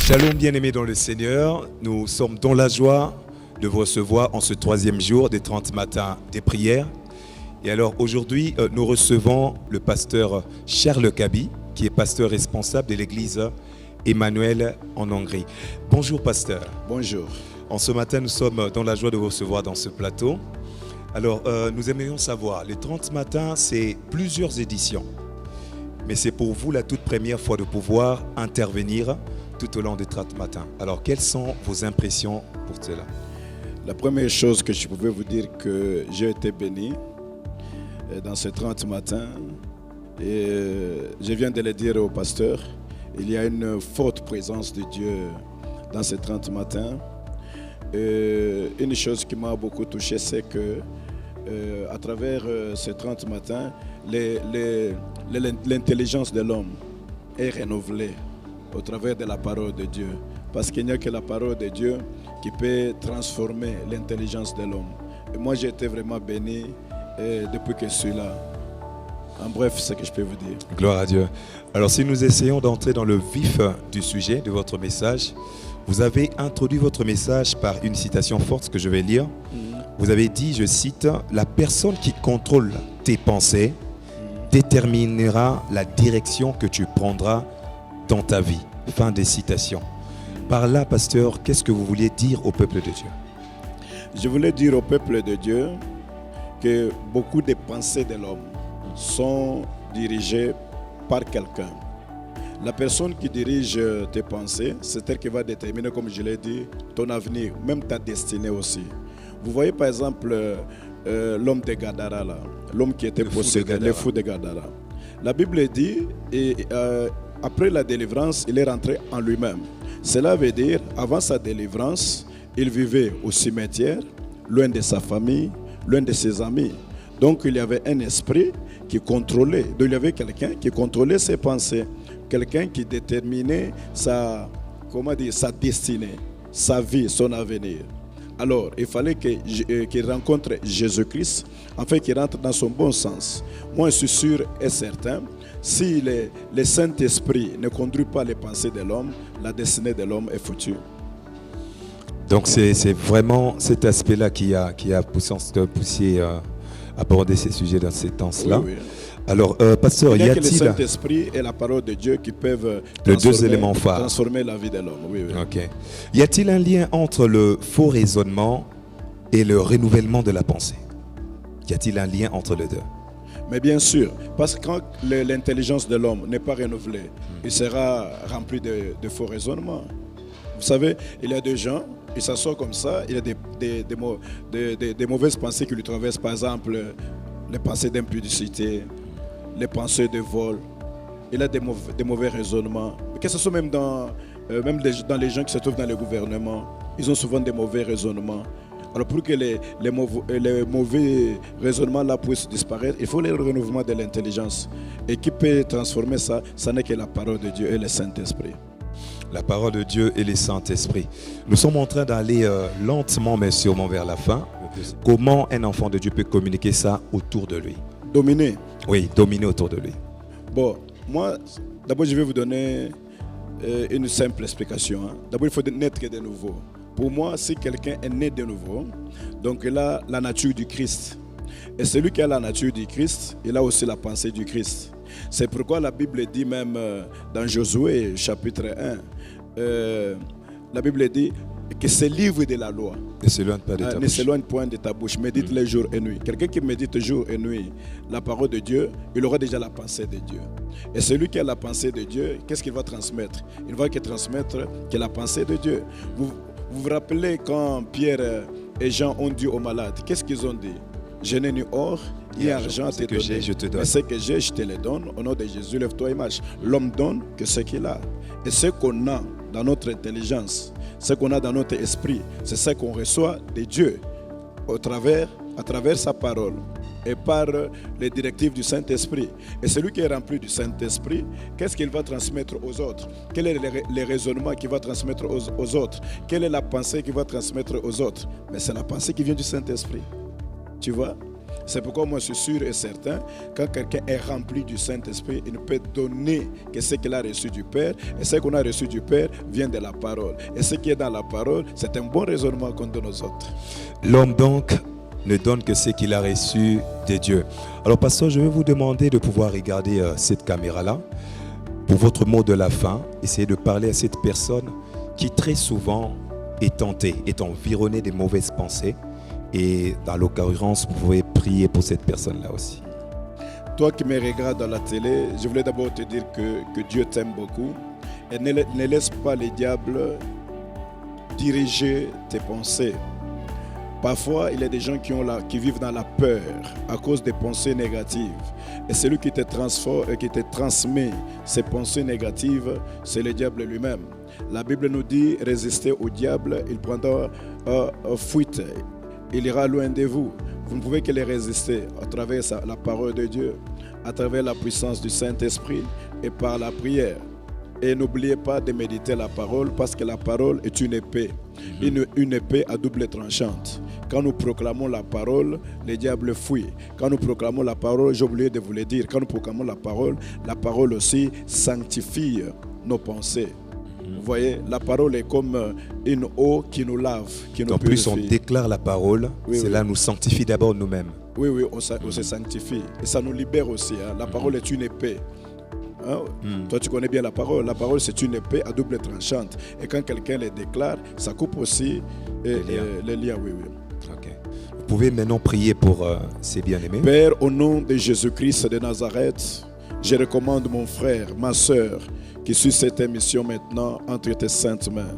Shalom bien-aimés dans le Seigneur, nous sommes dans la joie de vous recevoir en ce 3e jour des 30 matins des prières. Et alors aujourd'hui, nous recevons le pasteur Charles Kaby, qui est pasteur responsable de l'église Emmanuel en Hongrie. Bonjour pasteur. Bonjour. En ce matin, nous sommes dans la joie de vous recevoir dans ce plateau. Alors, nous aimerions savoir, les 30 matins, c'est plusieurs éditions. Mais c'est pour vous la toute première fois de pouvoir intervenir tout au long des 30 matins. Alors, quelles sont vos impressions pour cela? La première chose que je pouvais vous dire, que j'ai été béni dans ces 30 matins. Et je viens de le dire au pasteur, il y a une forte présence de Dieu dans ces 30 matins. Une chose qui m'a beaucoup touché, c'est que à travers ces 30 matins, l'intelligence de l'homme est renouvelée au travers de la parole de Dieu. Parce qu'il n'y a que la parole de Dieu qui peut transformer l'intelligence de l'homme. Et moi, j'ai été vraiment béni depuis que je suis là. En bref, c'est ce que je peux vous dire. Gloire à Dieu. Alors, si nous essayons d'entrer dans le vif du sujet de votre message, vous avez introduit votre message par une citation forte que je vais lire. Vous avez dit, je cite, « La personne qui contrôle tes pensées déterminera la direction que tu prendras dans ta vie. » Fin des citations. Par là, pasteur, qu'est-ce que vous vouliez dire au peuple de Dieu? Je voulais dire au peuple de Dieu que beaucoup de pensées de l'homme sont dirigées par quelqu'un. La personne qui dirige tes pensées, c'est elle qui va déterminer, comme je l'ai dit, ton avenir, même ta destinée aussi. Vous voyez par exemple l'homme de Gadara, là, l'homme qui était possédé, le fou de Gadara. La Bible dit, après la délivrance, il est rentré en lui-même. Cela veut dire, avant sa délivrance, il vivait au cimetière, loin de sa famille, loin de ses amis. Donc il y avait un esprit qui contrôlait, donc il y avait quelqu'un qui contrôlait ses pensées, quelqu'un qui déterminait sa destinée, sa vie, son avenir. Alors, il fallait qu'il rencontre Jésus-Christ, afin qu'il rentre dans son bon sens. Moi, je suis sûr et certain, si le Saint-Esprit ne conduit pas les pensées de l'homme, la destinée de l'homme est foutue. Donc, c'est vraiment cet aspect-là qui a poussé à aborder ces sujets dans ces temps-là. Oui, oui. Alors, pasteur, y a-t-il le Saint-Esprit et la parole de Dieu qui peuvent transformer la vie de l'homme? Oui, oui. Okay. Y a-t-il un lien entre le faux raisonnement et le renouvellement de la pensée? Y a-t-il un lien entre les deux? Mais bien sûr, parce que quand l'intelligence de l'homme n'est pas renouvelée, il sera rempli de faux raisonnements. Vous savez, il y a des gens, ils s'assoient comme ça, il y a des mauvaises pensées qui lui traversent, par exemple, les pensées d'impudicité, les pensées de vol. Il a des mauvais raisonnements. Que ce soit même dans les gens qui se trouvent dans le gouvernement, ils ont souvent des mauvais raisonnements. Alors pour que les mauvais raisonnements là puissent disparaître, il faut le renouvellement de l'intelligence. Et qui peut transformer ça, ça n'est que la parole de Dieu et le Saint-Esprit. La parole de Dieu et le Saint-Esprit. Nous sommes en train d'aller lentement mais sûrement vers la fin. Comment un enfant de Dieu peut communiquer ça autour de lui? Dominer. Oui, dominer autour de lui. Bon, moi, d'abord je vais vous donner une simple explication. D'abord, il faut naître de nouveau. Pour moi, si quelqu'un est né de nouveau, donc il a la nature du Christ. Et celui qui a la nature du Christ, il a aussi la pensée du Christ. C'est pourquoi la Bible dit même dans Josué chapitre 1, la Bible dit que ce livre de la loi ne s'éloigne point de ta bouche, médite les jours et nuit. Quelqu'un qui médite jour et nuit la parole de Dieu, il aura déjà la pensée de Dieu. Et celui qui a la pensée de Dieu, qu'est-ce qu'il va transmettre? Il va transmettre que la pensée de Dieu. Vous vous rappelez quand Pierre et Jean ont dit aux malades, qu'est-ce qu'ils ont dit? Je n'ai ni or ni argent à te donner, mais ce que j'ai, je te le donne. Au nom de Jésus, lève-toi et marche. L'homme donne que ce qu'il a. Et ce qu'on a dans notre intelligence, ce qu'on a dans notre esprit, c'est ce qu'on reçoit de Dieu à travers sa parole et par les directives du Saint-Esprit. Et celui qui est rempli du Saint-Esprit, qu'est-ce qu'il va transmettre aux autres? Quel est le raisonnement qu'il va transmettre aux autres? Quelle est la pensée qu'il va transmettre aux autres? Mais c'est la pensée qui vient du Saint-Esprit. Tu vois? C'est pourquoi moi je suis sûr et certain, quand quelqu'un est rempli du Saint-Esprit, il ne peut donner que ce qu'il a reçu du Père. Et ce qu'on a reçu du Père vient de la parole. Et ce qui est dans la parole, c'est un bon raisonnement contre nos autres. L'homme donc ne donne que ce qu'il a reçu de Dieu. Alors pasteur, je vais vous demander de pouvoir regarder cette caméra-là. Pour votre mot de la fin, essayez de parler à cette personne qui très souvent est tentée, est environnée de mauvaises pensées. Et dans l'occurrence, vous pouvez prier pour cette personne-là aussi. Toi qui me regardes dans la télé, je voulais d'abord te dire que Dieu t'aime beaucoup. Et ne laisse pas les diables diriger tes pensées. Parfois, il y a des gens qui vivent dans la peur à cause des pensées négatives. Et celui qui te transmet ces pensées négatives, c'est le diable lui-même. La Bible nous dit, résistez au diable, il prendra fuite. Il ira loin de vous. Vous ne pouvez que les résister à travers la parole de Dieu, à travers la puissance du Saint-Esprit et par la prière. Et n'oubliez pas de méditer la parole parce que la parole est une épée. Une épée à double tranchante. Quand nous proclamons la parole, les diables fuient. Quand nous proclamons la parole, j'ai oublié de vous le dire, quand nous proclamons la parole aussi sanctifie nos pensées. Vous voyez, la parole est comme une eau qui nous lave, qui nous En purifie. plus, on déclare la parole, cela nous sanctifie d'abord nous-mêmes. Oui, on se sanctifie. Et ça nous libère aussi. Hein. La parole est une épée. Hein? Toi, tu connais bien la parole. La parole, c'est une épée à double tranchante. Et quand quelqu'un les déclare, ça coupe aussi les liens. Oui. Okay. Vous pouvez maintenant prier pour ces bien-aimés. Père, au nom de Jésus-Christ de Nazareth, je recommande mon frère, ma soeur, qui suit cette émission maintenant entre tes saintes mains.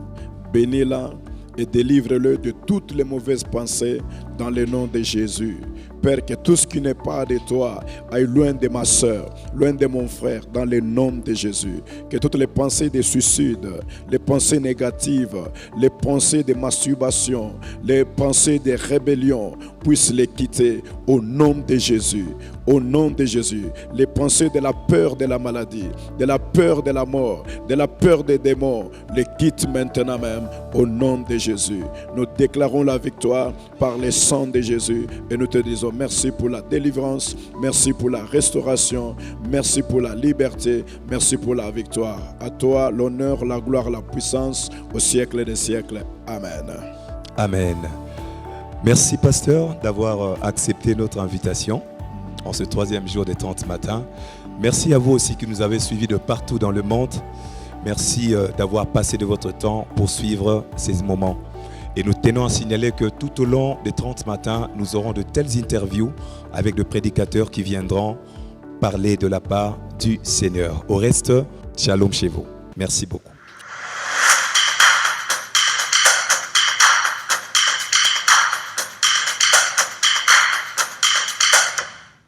Bénis-la et délivre-le de toutes les mauvaises pensées dans le nom de Jésus. Père, que tout ce qui n'est pas de toi aille loin de ma soeur, loin de mon frère, dans le nom de Jésus. Que toutes les pensées de suicide, les pensées négatives, les pensées de masturbation, les pensées de rébellion puissent les quitter au nom de Jésus. Au nom de Jésus, les pensées de la peur de la maladie, de la peur de la mort, de la peur des démons, les quittent maintenant même au nom de Jésus. Nous déclarons la victoire par le sang de Jésus et nous te disons merci pour la délivrance, merci pour la restauration, merci pour la liberté, merci pour la victoire. À toi l'honneur, la gloire, la puissance au siècle des siècles. Amen. Amen. Merci pasteur d'avoir accepté notre invitation en ce 3e jour des 30 matins. Merci à vous aussi qui nous avez suivis de partout dans le monde. Merci d'avoir passé de votre temps pour suivre ces moments. Et nous tenons à signaler que tout au long des 30 matins, nous aurons de telles interviews avec des prédicateurs qui viendront parler de la part du Seigneur. Au reste, shalom chez vous. Merci beaucoup.